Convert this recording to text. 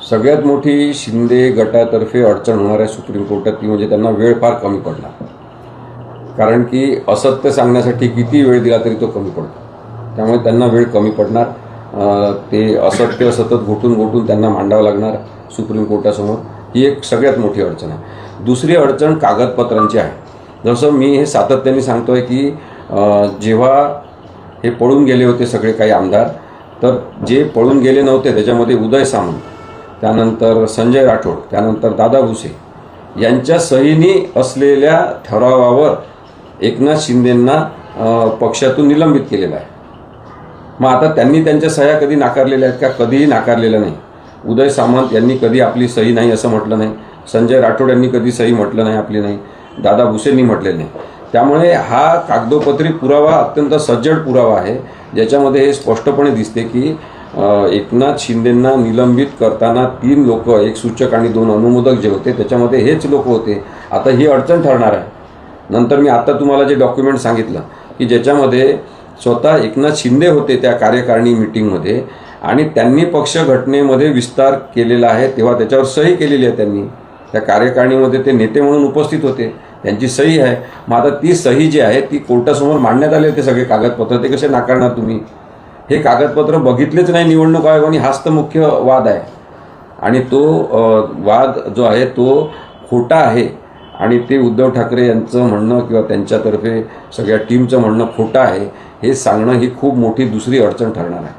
सगळ्यात मोठी शिंदे गटातर्फे अडचण होणार आहे सुप्रीम कोर्टात ती म्हणजे त्यांना वेळ फार कमी पडणार. कारण की असत्य सांगण्यासाठी किती वेळ दिला तरी तो कमी पडतो. त्यामुळे त्यांना वेळ कमी पडणार. ते असत्य सतत घोटून त्यांना मांडावं लागणार सुप्रीम कोर्टासमोर. ही एक सगळ्यात मोठी अडचण आहे. दुसरी अडचण कागदपत्रांची आहे. जसं मी हे सातत्याने सांगतोय की जेव्हा हे पळून गेले होते सगळे काही आमदार, तर जे पळून गेले नव्हते त्याच्यामध्ये उदय सामंत, त्यानंतर संजय राठोड, त्यानंतर दादा भुसे यांच्या सहीनी असलेल्या ठरावावर एकनाथ शिंदेंना पक्षातून निलंबित केलेलं आहे. मग आता त्यांनी त्यांच्या सह्या कधी नाकारलेल्या आहेत का? कधीही नाकारलेल्या नाही. उदय सामंत यांनी कधी आपली सही नाही असं म्हटलं नाही. संजय राठोड यांनी कधी सही म्हटलं नाही आपली नाही. दादा भुसेंनी म्हटलेलं नाही. त्यामुळे हा कागदोपत्री पुरावा अत्यंत सज्जड पुरावा आहे, ज्याच्यामध्ये हे स्पष्टपणे दिसते की एकनाथ शिंदेंना निलंबित करताना 3 लोक, एक सूचक आणि 2 अनुमोदक जे होते त्याच्यामध्ये हेच लोक होते. आता ही अडचण ठरणार आहे. नंतर मी आता तुम्हाला जे डॉक्युमेंट सांगितलं की ज्याच्यामध्ये स्वतः एकनाथ शिंदे होते त्या कार्यकारिणी मीटिंगमध्ये आणि त्यांनी पक्ष घटनेमध्ये विस्तार केलेला आहे, तेव्हा त्याच्यावर सही केलेली आहे. त्यांनी त्या कार्यकारिणीमध्ये ते नेते म्हणून उपस्थित होते, त्यांची सही आहे. मग आता ती सही जी आहे ती कोर्टासमोर मांडण्यात आले होते सगळे कागदपत्र, ते कसे नाकारणार तुम्ही? हे कागदपत्र बघितलेच नाही निवडणूक आयोगाने, हाच तर मुख्य वाद आहे. आणि तो वाद जो आहे तो खोटा आहे आणि ते उद्धव ठाकरे यांचं म्हणणं किंवा त्यांच्यातर्फे सगळ्या टीमचं म्हणणं खोटं आहे हे सांगणं ही खूप मोठी दुसरी अडचण ठरणार आहे.